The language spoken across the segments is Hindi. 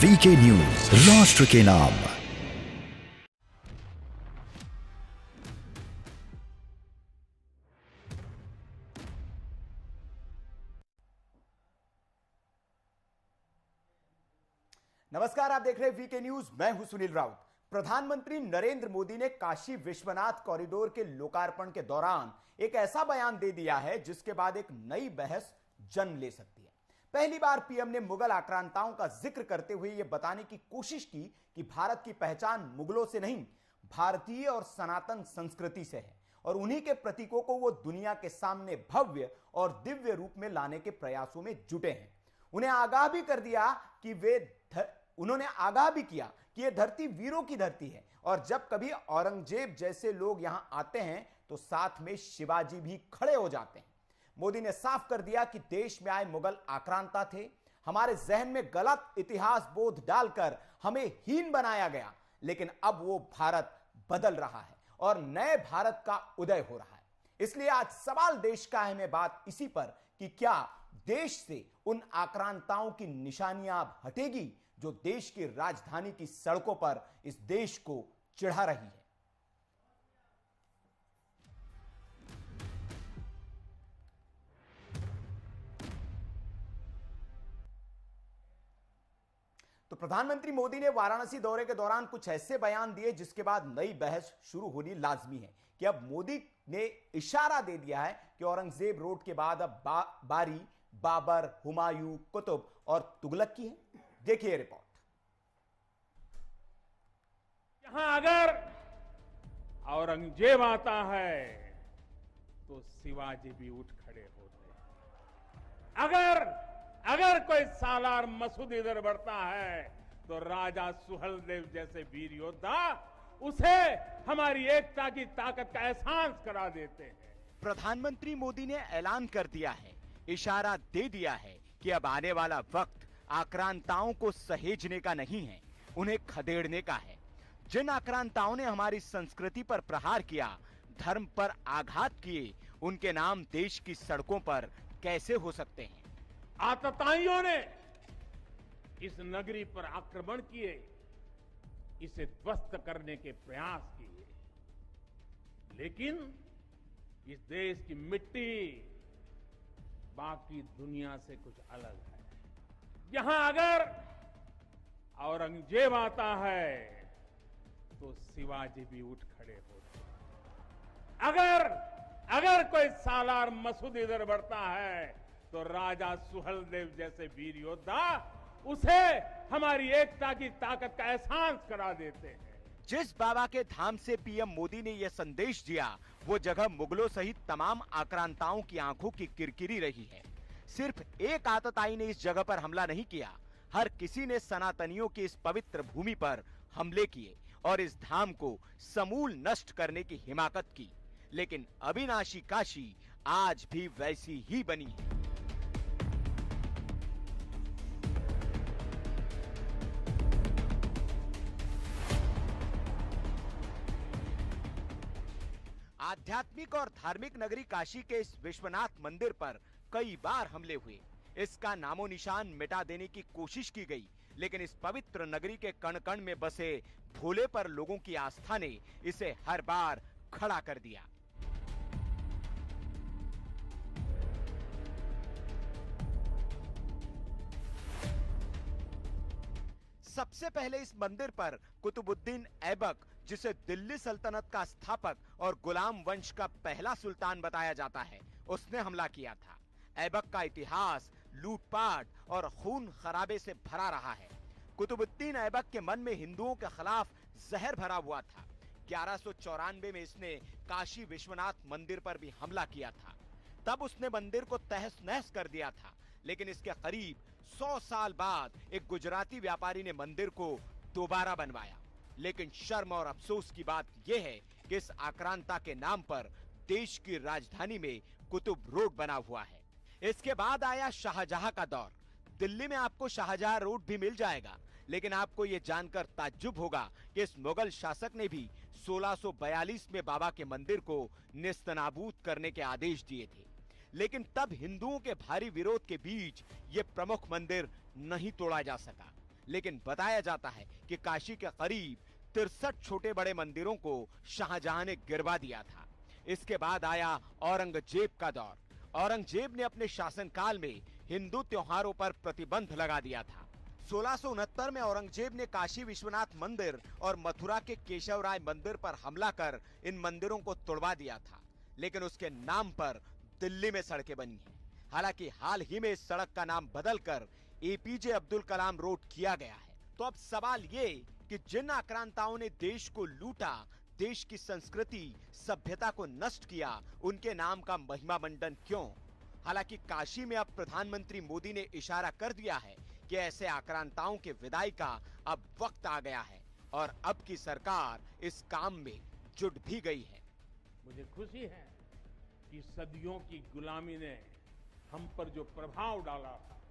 वीके न्यूज, राष्ट्र के नाम। नमस्कार, आप देख रहे हैं वीके न्यूज। मैं हूं सुनील राउत। प्रधानमंत्री नरेंद्र मोदी ने काशी विश्वनाथ कॉरिडोर के लोकार्पण के दौरान एक ऐसा बयान दे दिया है जिसके बाद एक नई बहस जन्म ले सकती है। पहली बार पीएम ने मुगल आक्रांताओं का जिक्र करते हुए यह बताने की कोशिश की कि भारत की पहचान मुगलों से नहीं, भारतीय और सनातन संस्कृति से है और उन्हीं के प्रतीकों को वो दुनिया के सामने भव्य और दिव्य रूप में लाने के प्रयासों में जुटे हैं। उन्होंने आगाह भी किया कि यह धरती वीरों की धरती है और जब कभी औरंगजेब जैसे लोग यहां आते हैं तो साथ में शिवाजी भी खड़े हो जाते हैं। मोदी ने साफ कर दिया कि देश में आए मुगल आक्रांता थे, हमारे जहन में गलत इतिहास बोध डालकर हमें हीन बनाया गया, लेकिन अब वो भारत बदल रहा है और नए भारत का उदय हो रहा है। इसलिए आज सवाल देश का है में बात इसी पर कि क्या देश से उन आक्रांताओं की निशानियां अब हटेगी जो देश की राजधानी की सड़कों पर इस देश को चिढ़ा रही है। तो प्रधानमंत्री मोदी ने वाराणसी दौरे के दौरान कुछ ऐसे बयान दिए जिसके बाद नई बहस शुरू होनी लाजमी है कि अब मोदी ने इशारा दे दिया है कि औरंगजेब रोड के बाद अब बारी बाबर, हुमायूं, कुतुब और तुगलक की है। देखिए रिपोर्ट। यहां अगर औरंगजेब आता है तो शिवाजी भी उठ खड़े होते हैं। अगर कोई सालार मसूद इधर बढ़ता है तो राजा सुहेलदेव जैसे वीर योद्धा उसे हमारी एकता की ताकत का एहसास करा देते हैं। प्रधानमंत्री मोदी ने ऐलान कर दिया है, इशारा दे दिया है कि अब आने वाला वक्त आक्रांताओं को सहेजने का नहीं है, उन्हें खदेड़ने का है। जिन आक्रांताओं ने हमारी संस्कृति पर प्रहार किया, धर्म पर आघात किए, उनके नाम देश की सड़कों पर कैसे हो सकते हैं? आतताइयों ने इस नगरी पर आक्रमण किए, इसे ध्वस्त करने के प्रयास किए, लेकिन इस देश की मिट्टी बाकी दुनिया से कुछ अलग है। यहां अगर औरंगजेब आता है तो शिवाजी भी उठ खड़े होते हैं। अगर कोई सालार मसूद इधर बढ़ता है तो राजा सुहेलदेव जैसे वीर योद्धा उसे हमारी एकता की ताकत का एहसास करा देते हैं। जिस बाबा के धाम से पीएम मोदी ने यह संदेश दिया, वो जगह मुगलों सहित तमाम आक्रांताओं की आंखों की किरकिरी रही है। सिर्फ एक आतताई ने इस जगह पर हमला नहीं किया, हर किसी ने सनातनियों की इस पवित्र भूमि पर हमले किए और इस धाम को समूल नष्ट करने की हिमाकत की। लेकिन अविनाशी काशी आज भी वैसी ही बनी है। आध्यात्मिक और धार्मिक नगरी काशी के इस विश्वनाथ मंदिर पर कई बार हमले हुए, इसका नामो निशान मिटा देने की कोशिश की गई, लेकिन इस पवित्र नगरी के कण कण में बसे भोले पर लोगों की आस्था ने इसे हर बार खड़ा कर दिया। सबसे पहले इस मंदिर पर कुतुबुद्दीन ऐबक, जिसे दिल्ली सल्तनत का स्थापक और गुलाम वंश का पहला सुल्तान बताया जाता है, उसने हमला किया था। ऐबक का इतिहास लूटपाट और खून खराबे से भरा रहा है। कुतुबुद्दीन ऐबक के मन में हिंदुओं के खिलाफ जहर भरा हुआ था। 1194 में इसने काशी विश्वनाथ मंदिर पर भी हमला किया था। तब उसने मंदिर को तहस नहस कर दिया था, लेकिन इसके करीब 100 साल बाद एक गुजराती व्यापारी ने मंदिर को दोबारा बनवाया। लेकिन शर्म और अफसोस की बात यह है कि इस आक्रांता के नाम पर देश की राजधानी में कुतुब रोड बना हुआ है। इसके बाद आया शाहजहां का दौर। दिल्ली में आपको शाहजहां रोड भी मिल जाएगा, लेकिन आपको यह जानकर ताज्जुब होगा कि इस मुगल शासक ने भी 1642 में बाबा के मंदिर को नेस्तनाबूद करने के आदेश दिए थे। लेकिन तब हिंदुओं के भारी विरोध के बीच यह प्रमुख मंदिर नहीं तोड़ा जा सका। लेकिन बताया जाता है कि काशी के करीब 63 छोटे बड़े मंदिरों को शाहजहां ने गिरवा दिया था। इसके बाद आया औरंगजेब का दौर। औरंगजेब ने अपने शासनकाल में हिंदू त्योहारों पर प्रतिबंध लगा दिया था। 1669 में औरंगजेब ने काशी विश्वनाथ मंदिर और मथुरा के केशवराय मंदिर पर हमला कर इन मंदिरों को तोड़वा दिया था, लेकिन उसके नाम पर दिल्ली में सड़कें बनी हैं। हालांकि हाल ही में इस सड़क का नाम बदलकर एपीजे अब्दुल कलाम रोड किया गया है। तो अब सवाल ये कि जिन आक्रांताओं ने देश को लूटा, देश की संस्कृति सभ्यता को नष्ट किया, उनके नाम का महिमा मंडन क्यों? हालांकि काशी में अब प्रधानमंत्री मोदी ने इशारा कर दिया है कि ऐसे आक्रांताओं के विदाई का अब वक्त आ गया है और अब की सरकार इस काम में जुट भी गई है। मुझे खुशी है कि सदियों की गुलामी ने हम पर जो प्रभाव डाला था,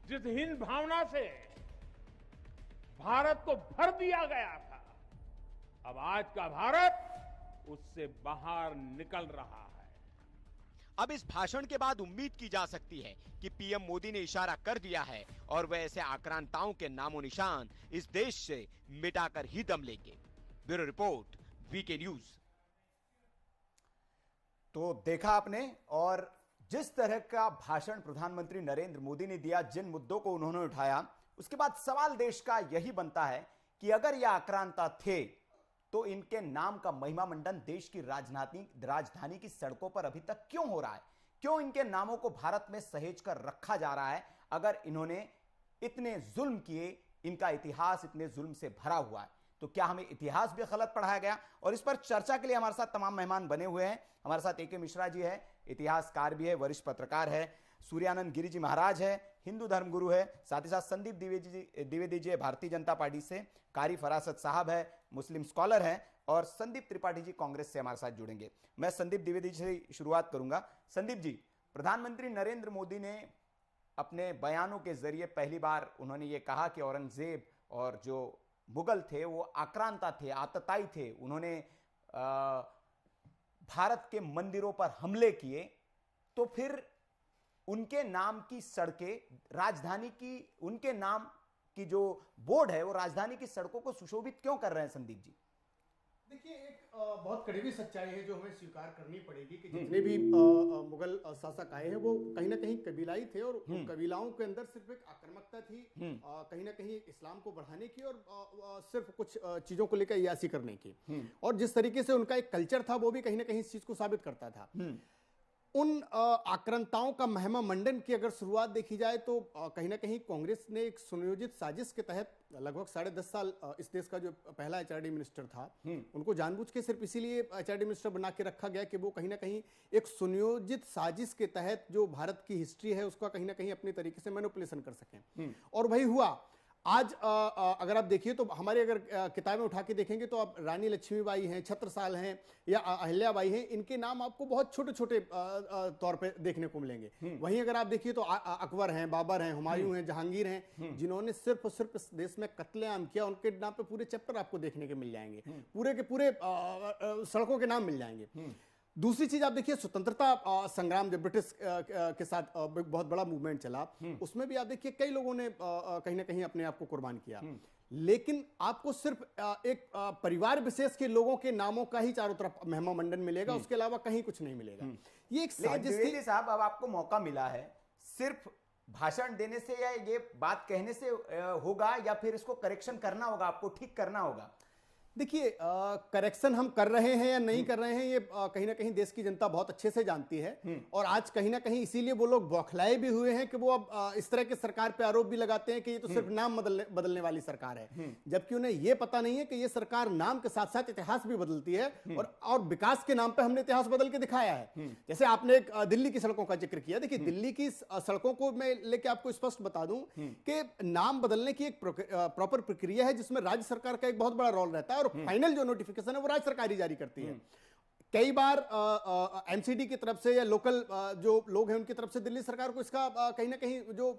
जिस हीन भावना से भारत को भर दिया गया था, अब आज का भारत उससे बाहर निकल रहा है। अब इस भाषण के बाद उम्मीद की जा सकती है कि पीएम मोदी ने इशारा कर दिया है और वह ऐसे आक्रांताओं के नामो निशान इस देश से मिटाकर ही दम लेंगे। Bureau report, VK news. तो देखा आपने, और जिस तरह का भाषण प्रधानमंत्री नरेंद्र मोदी ने दिया, जिन मुद्दों को उन्होंने उठाया, उसके बाद सवाल देश का यही बनता है कि अगर यह आक्रांता थे तो इनके नाम का महिमा मंडन देश की राजधानी की सड़कों पर अभी तक क्यों हो रहा है? क्यों इनके नामों को भारत में सहेज कर रखा जा रहा है? अगर इन्होंने इतने जुल्म किए, इनका इतिहास इतने जुल्म से भरा हुआ है, तो क्या हमें इतिहास भी गलत पढ़ाया गया? और इस पर चर्चा के लिए हमारे साथ तमाम मेहमान बने हुए हैं। हमारे साथ AK मिश्रा जी है, इतिहासकार भी है, वरिष्ठ पत्रकार है, सूर्यानंद गिरी जी महाराज है, हिंदू धर्मगुरु है, साथ ही साथ संदीप द्विवेदी जी भारतीय जनता पार्टी से, कारी फरासत साहब है, मुस्लिम स्कॉलर हैं, और संदीप त्रिपाठी जी कांग्रेस से हमारे साथ जुड़ेंगे। मैं संदीप द्विवेदी से शुरुआत करूंगा। संदीप जी, प्रधानमंत्री नरेंद्र मोदी ने अपने बयानों के जरिए पहली बार उन्होंने ये कहा कि औरंगजेब और जो मुगल थे वो आक्रांता थे, आतताई थे, उन्होंने भारत के मंदिरों पर हमले किए, तो फिर उनके नाम की सड़कें, राजधानी की, उनके नाम की जो बोर्ड है वो राजधानी की सड़कों को सुशोभित क्यों कर रहे हैं? संदीप जी, देखिए, एक बहुत कड़वी सच्चाई है जो हमें स्वीकार करनी पड़ेगी कि जितने भी मुगल शासक आए हैं वो कहीं ना कहीं कबीलाई थे, और उन कबीलाओं के अंदर सिर्फ एक आक्रामकता थी, कहीं ना कहीं इस्लाम को बढ़ाने की और सिर्फ कुछ चीजों को लेकर अय्याशी करने की, और जिस तरीके से उनका एक कल्चर था वो भी कहीं ना कहीं इस चीज को साबित करता था। उन आक्रांताओं का महिमा मंडन की अगर शुरुआत देखी जाए तो कहीं ना कहीं कांग्रेस ने एक सुनियोजित साजिश के तहत लगभग 10.5 साल इस देश का जो पहला HRD मिनिस्टर था, उनको जानबूझ के सिर्फ इसीलिए HRD मिनिस्टर बना के रखा गया कि वो कहीं ना कहीं एक सुनियोजित साजिश के तहत जो भारत की हिस्ट्री है उसका कहीं ना कहीं अपने तरीके से मैनिपुलेशन कर सकें, और वही हुआ। आज अगर आप देखिए तो हमारी अगर किताबें उठा के देखेंगे तो आप रानी लक्ष्मीबाई हैं, छत्रसाल हैं या अहिल्याबाई हैं, इनके नाम आपको बहुत छोटे छोटे तौर पे देखने को मिलेंगे। वहीं अगर आप देखिए तो अकबर हैं, बाबर हैं, हुमायूं हैं, जहांगीर हैं, जिन्होंने सिर्फ और सिर्फ इस देश में कत्लेआम किया, उनके नाम पे पूरे चैप्टर आपको देखने के मिल जाएंगे, पूरे के पूरे सड़कों के नाम मिल जाएंगे। दूसरी चीज आप देखिए, स्वतंत्रता संग्राम जो ब्रिटिश के साथ बहुत बड़ा मूवमेंट चला, उसमें भी आप देखिए कई लोगों ने कहीं ना कहीं अपने आप को कुर्बान किया, लेकिन आपको सिर्फ एक परिवार विशेष के लोगों के नामों का ही चारों तरफ महिमा मंडन मिलेगा, उसके अलावा कहीं कुछ नहीं मिलेगा। ये एक साजिश थी। साहब, अब आपको मौका मिला है, सिर्फ भाषण देने से या ये बात कहने से होगा, या फिर इसको करेक्शन करना होगा, आपको ठीक करना होगा? देखिए, करेक्शन हम कर रहे हैं या नहीं कर रहे हैं ये कहीं ना कहीं देश की जनता बहुत अच्छे से जानती है, और आज कहीं ना कहीं इसीलिए वो लोग बौखलाए भी हुए हैं कि वो अब इस तरह के सरकार पे आरोप भी लगाते हैं कि ये तो सिर्फ नाम बदलने वाली सरकार है, जबकि उन्हें ये पता नहीं है कि ये सरकार नाम के साथ साथ इतिहास भी बदलती है, और विकास के नाम पे हमने इतिहास बदल के दिखाया है। जैसे आपने एक दिल्ली की सड़कों का जिक्र किया, देखिए दिल्ली की सड़कों को मैं लेके आपको स्पष्ट बता दूं कि नाम बदलने की एक प्रॉपर प्रक्रिया है जिसमें राज्य सरकार का एक बहुत बड़ा रोल रहता है, और फाइनल जो नोटिफिकेशन है वो राज्य सरकार ही जारी करती है। कई बार एमसीडी की तरफ से या लोकल जो लोग हैं उनकी तरफ से दिल्ली सरकार को इसका कहीं ना कहीं जो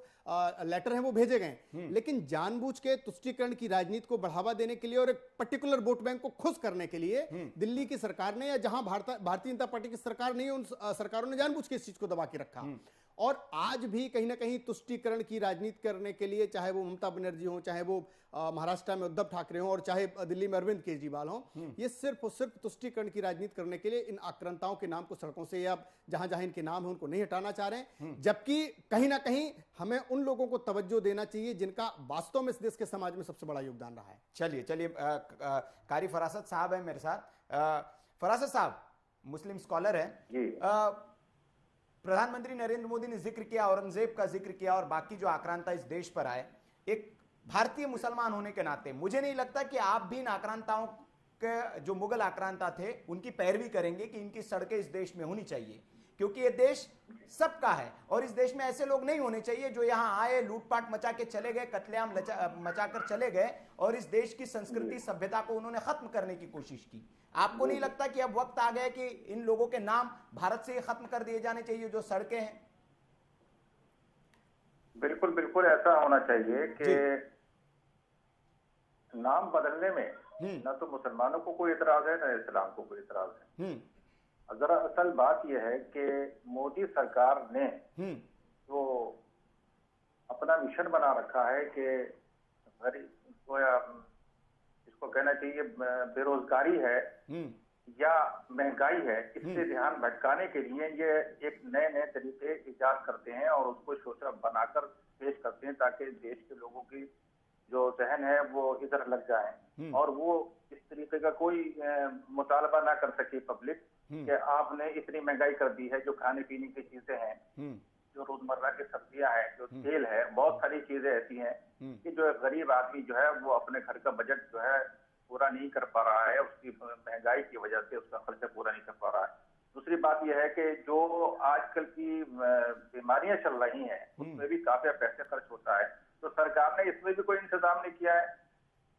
लेटर है वो भेजे गए, लेकिन जानबूझ के तुष्टीकरण की राजनीति को बढ़ावा देने के लिए और एक पर्टिकुलर वोट बैंक को खुश करने के लिए दिल्ली की सरकार ने, या जहां भारतीय जनता पार्टी की सरकार नहीं है, उन सरकारों ने जानबूझ के इस चीज को दबा के रखा। और आज भी कहीं ना कहीं तुष्टीकरण की राजनीति करने के लिए, चाहे वो ममता बनर्जी हो, चाहे वो महाराष्ट्र में उद्धव ठाकरे हो, और चाहे दिल्ली में अरविंद केजरीवाल हो, ये सिर्फ और सिर्फ तुष्टीकरण की राजनीति करने के लिए इन आक्रांताओं के नाम को सड़कों से या जहां जहां इनके नाम है उनको नहीं हटाना चाह रहे हैं। जबकि कहीं ना कहीं हमें उन लोगों को तवज्जो देना चाहिए जिनका वास्तव में इस देश के समाज में सबसे बड़ा योगदान रहा है। चलिए चलिए, कारी फरासत साहब है मेरे साथ। फरासत साहब मुस्लिम स्कॉलर है। प्रधानमंत्री नरेंद्र मोदी ने जिक्र किया, औरंगजेब का जिक्र किया और बाकी जो आक्रांता इस देश पर आए, एक भारतीय मुसलमान होने के नाते मुझे नहीं लगता कि आप भी इन आक्रांताओं के, जो मुगल आक्रांता थे, उनकी पैरवी करेंगे कि इनकी सड़कें इस देश में होनी चाहिए, क्योंकि ये देश सबका है और इस देश में ऐसे लोग नहीं होने चाहिए जो यहां आए, लूटपाट मचा के चले गए, कत्लेआम मचाकर चले गए और इस देश की संस्कृति सभ्यता को उन्होंने खत्म करने की कोशिश की। आपको नहीं लगता कि अब वक्त आ गया कि इन लोगों के नाम भारत से खत्म कर दिए जाने चाहिए, जो सड़कें हैं? बिल्कुल बिल्कुल ऐसा होना चाहिए कि नाम बदलने में न तो मुसलमानों को कोई इतराज है न इस्लाम को कोई इतराज है। अगर असल बात यह है कि मोदी सरकार ने जो अपना मिशन बना रखा है कि गरीब को, या इसको कहना चाहिए बेरोजगारी है या महंगाई है, इससे ध्यान भटकाने के लिए ये एक नए नए तरीके इजाद करते हैं और उसको शोषा बनाकर पेश करते हैं ताकि देश के लोगों की जो जहन है वो इधर लग जाए और वो इस तरीके का कोई मुतालबा ना कर सके पब्लिक कि आपने इतनी महंगाई कर दी है। जो खाने पीने की चीजें हैं, जो रोजमर्रा की सब्जियां हैं, जो तेल है, बहुत सारी चीजें ऐसी हैं कि जो गरीब आदमी जो है वो अपने घर का बजट जो है पूरा नहीं कर पा रहा है, उसकी महंगाई की वजह से उसका खर्चा पूरा नहीं कर पा रहा है। दूसरी बात यह है कि जो आजकल की बीमारियां चल रही हैं उसमें भी काफी पैसे खर्च होता है, तो सरकार ने इसमें भी कोई इंतजाम नहीं किया है।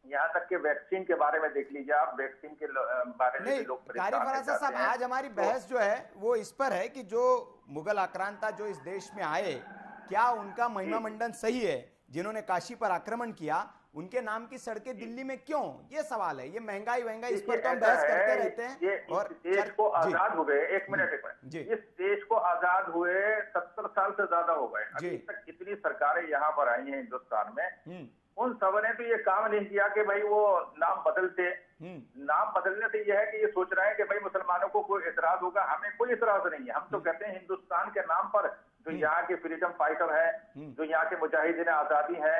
यहाँ तक कि वैक्सीन के बारे में देख लीजिए आप, वैक्सीन के बारे में भी लोग कारी फरासत साहब, आज हमारी बहस जो है वो इस पर है कि जो मुगल आक्रांता जो इस देश में आए, क्या उनका महिमा मंडन सही है? जिन्होंने काशी पर आक्रमण किया, उनके नाम की सड़कें दिल्ली में क्यों? ये सवाल है। ये महंगाई इस पर तो हम बहस करते रहते हैं। और देश को आजाद हुए, एक मिनट, इस देश को आजाद हुए 70 साल से ज्यादा हो गए। अभी तक कितनी सरकारें यहाँ पर आई हैं हिंदुस्तान में, उन सब ने तो ये काम नहीं किया कि भाई वो नाम बदलते। नाम बदलने से यह है कि ये सोच रहे हैं कि भाई मुसलमानों को कोई इतराज होगा। हमें कोई इतराज नहीं है। हम तो कहते हैं हिंदुस्तान के नाम पर जो यहाँ के फ्रीडम फाइटर है, जो यहाँ के मुजाहिदीन आजादी है,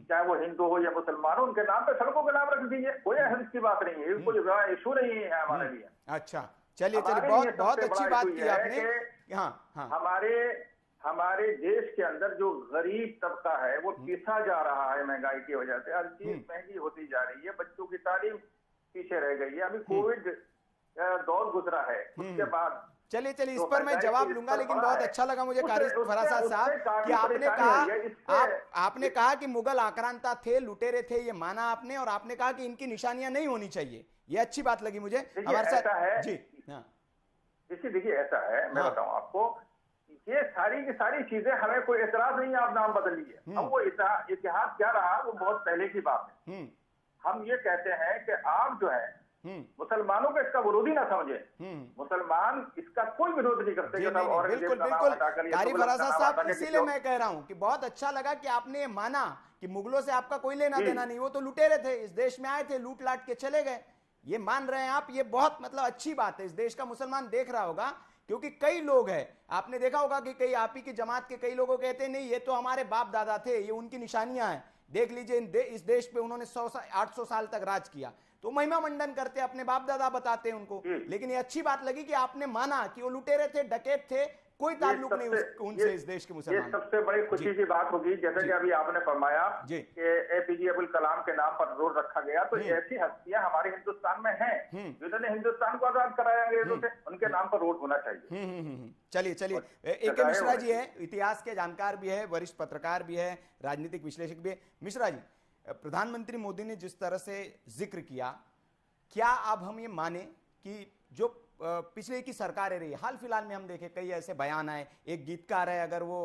चाहे वो हिंदू हो या मुसलमान हो, उनके नाम पे सड़कों के नाम रख दीजिए, कोई हर्ज की बात नहीं है, कोई इशू नहीं है हमारे लिए। अच्छा, चलिए चलिए, बहुत अच्छी बात की आपने। हमारे देश के अंदर जो गरीब तबका है वो पिसा जा रहा है महंगाई की वजह से। हर चीज महंगी होती जा रही है, बच्चों की तालीम पीछे रह गई है। अभी कोविड दौर गुजरा है, उसके बाद चलिए इस पर मैं जवाब लूंगा, लेकिन बहुत अच्छा लगा मुझे कारी फरासत साहब कि आपने कहा कि मुगल आक्रांता थे, लुटेरे थे, ये माना आपने, और आपने कहा कि इनकी निशानियां नहीं होनी चाहिए। ये अच्छी बात लगी मुझे। हमारे साथ जी देखिए ऐसा है, मैं बताऊं आपको, ये सारी की सारी चीजें हमें कोई एतराज नहीं है, आप नाम बदल लिए। हम वो इतिहास क्या रहा वो बहुत पहले की बात है। हम ये कहते हैं कि आप जो है मुसलमानों को इसका विरोधी ना समझे। मुसलमान इसका कोई विरोध नहीं करते। बिल्कुल बिल्कुल कारी फरासत साहब, इसीलिए मैं कह रहा हूं कि बहुत अच्छा लगा कि आपने ये माना कि मुगलों से आपका कोई लेना देना नहीं, वो तो लुटेरे थे, इस देश में आए थे, लूट लाट के चले गए। ये मान रहे हैं आप, ये बहुत मतलब अच्छी बात है। इस देश का मुसलमान देख रहा होगा, क्योंकि कई लोग हैं, आपने देखा होगा कि कई आप ही की जमात के कई लोगों कहते हैं नहीं ये तो हमारे बाप दादा थे, ये उनकी निशानियां हैं, देख लीजिए इस देश पे उन्होंने 800 साल तक राज किया। तो महिमा मंडन करते, अपने बाप दादा बताते हैं उनको। लेकिन ये अच्छी बात लगी कि आपने माना कि वो लुटेरे थे, डकैत थे, कोई ताल्लुक नहीं उनसे इस देश के मुसलमान। ये सबसे बड़ी खुशी की बात होगी, जैसे कि अभी आपने फरमाया कि एपीजे अब्दुल कलाम के नाम पर रोड रखा गया, तो ऐसी हस्तियां हमारे हिंदुस्तान में हैं जिन्होंने हिंदुस्तान को आजाद कराया अंग्रेजों से, उनके नाम पर रोड होना चाहिए। चलिए AK मिश्रा जी है, इतिहास के जानकार भी है, वरिष्ठ पत्रकार भी है, राजनीतिक विश्लेषक भी है। मिश्रा जी, प्रधानमंत्री मोदी ने जिस तरह से जिक्र किया, क्या अब हम ये माने कि जो पिछले की सरकारें रही, हाल फिलहाल में हम देखें कई ऐसे बयान आए, एक गीतकार है अगर वो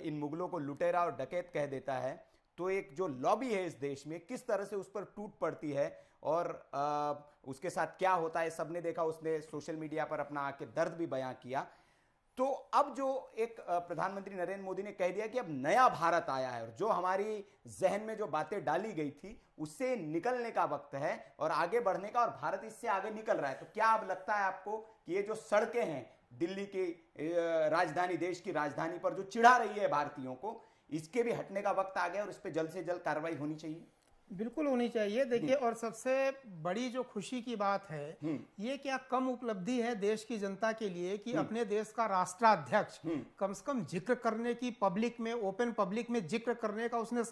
इन मुगलों को लुटेरा और डकैत कह देता है, तो एक जो लॉबी है इस देश में किस तरह से उस पर टूट पड़ती है और उसके साथ क्या होता है सबने देखा। उसने सोशल मीडिया पर अपना आके दर्द भी बयां किया। तो अब जो एक प्रधानमंत्री नरेंद्र मोदी ने कह दिया कि अब नया भारत आया है और जो हमारी जहन में जो बातें डाली गई थी उससे निकलने का वक्त है और आगे बढ़ने का, और भारत इससे आगे निकल रहा है। तो क्या अब लगता है आपको कि ये जो सड़कें हैं दिल्ली की राजधानी, देश की राजधानी पर जो चिढ़ा रही है भारतीयों को, इसके भी हटने का वक्त आ गया और इस पर जल्द से जल्द कार्रवाई होनी चाहिए? बिल्कुल होनी चाहिए। देखिए, और सबसे बड़ी जो खुशी की बात है, ये क्या कम उपलब्धि है देश की जनता के लिए कि अपने देश का राष्ट्राध्यक्ष कम से कम जिक्र करने की, पब्लिक में, ओपन पब्लिक में जिक्र करने का उसने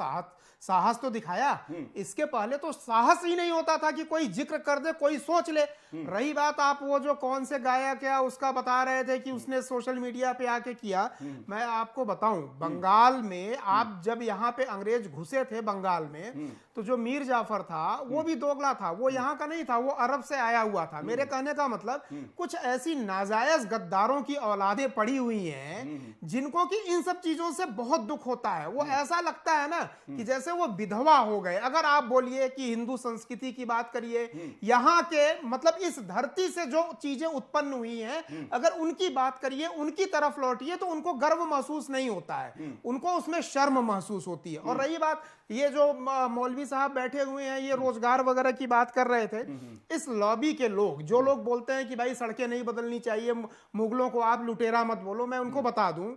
साहस तो दिखाया। इसके पहले तो साहस ही नहीं होता था कि कोई जिक्र कर दे, कोई सोच ले। रही बात आप वो जो कौन से गायक या उसका बता रहे थे कि उसने सोशल मीडिया पे आके किया, मैं आपको बताऊं, बंगाल में आप जब यहाँ पे अंग्रेज घुसे थे बंगाल में, तो जो मीर जाफर था वो भी दोगला था, वो यहाँ का नहीं था, वो अरब से आया हुआ था। मेरे कहने का मतलब कुछ ऐसी नाजायज गद्दारों की औलादें पड़ी हुई हैं जिनको कि इन सब चीजों से बहुत दुख होता है। वो ऐसा लगता है ना कि जैसे वो विधवा हो गए। अगर आप बोलिए कि हिंदू संस्कृति की बात करिए, यहाँ के मतलब इस धरती से जो चीजें उत्पन्न हुई हैं, अगर उनकी बात करिए, उनकी तरफ लौटिए, तो उनको गर्व महसूस नहीं होता है, उनको उसमें शर्म महसूस होती है। और रही बात ये जो मौलवी साहब बैठे हुए हैं, ये रोजगार वगैरह की बात कर रहे थे, इस लॉबी के लोग जो लोग बोलते हैं कि भाई सड़कें नहीं बदलनी चाहिए, मुगलों को आप लुटेरा मत बोलो, मैं उनको बता दूं,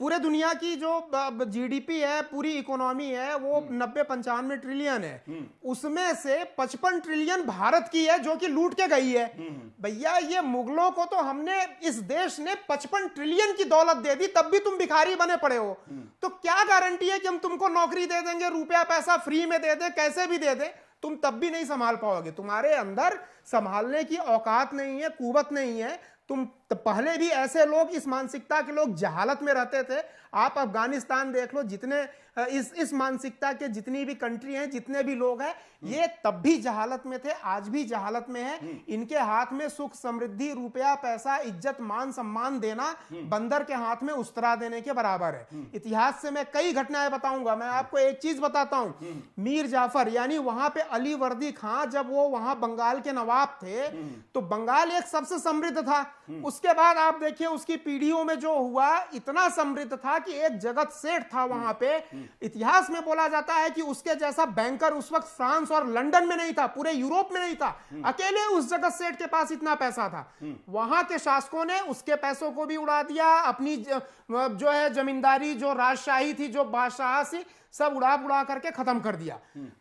पूरे दुनिया की जो जीडीपी है, पूरी इकोनॉमी है, वो 90-95 ट्रिलियन है। उसमें से 55 ट्रिलियन भारत की है जो कि लूट के गई है। भैया, ये मुगलों को तो हमने, इस देश ने 55 ट्रिलियन की दौलत दे दी, तब भी तुम भिखारी बने पड़े हो। तो क्या गारंटी है कि हम तुमको नौकरी दे देंगे, रुपया पैसा फ्री में दे दे, कैसे भी दे दे, तुम तब भी नहीं संभाल पाओगे। तुम्हारे अंदर संभालने की औकात नहीं है, कुवत नहीं है। तुम पहले भी ऐसे लोग, इस मानसिकता के लोग जहालत में रहते थे। आप अफगानिस्तान देख लो, जितने इस मानसिकता के जितनी भी कंट्री हैं, जितने भी लोग हैं, ये तब भी जहालत में थे, आज भी जहालत में है। इनके हाथ में सुख समृद्धि, रुपया पैसा, इज्जत मान सम्मान देना बंदर के हाथ में उस्तरा देने के बराबर है। इतिहास से मैं कई घटनाएं बताऊंगा। मैं आपको एक चीज बताता हूं, मीर जाफर यानी वहां पे अली वर्दी खां, जब वो वहां बंगाल के नवाब थे, तो बंगाल एक सबसे समृद्ध था। उसके बाद आप देखिए उसकी पीढ़ियों में जो हुआ, इतना समृद्ध था कि एक जगत सेठ था वहां पे। इतिहास में बोला जाता है कि उसके जैसा बैंकर उस वक्त फ्रांस और लंदन में नहीं था, पूरे यूरोप में नहीं था, अकेले उस जगत सेठ के पास इतना पैसा था। वहां के शासकों ने उसके पैसों को भी उड़ा दिया, अपनी जो है जमींदारी, जो राजशाही थी, जो बादशाही, सब उड़ा करके खत्म कर दिया।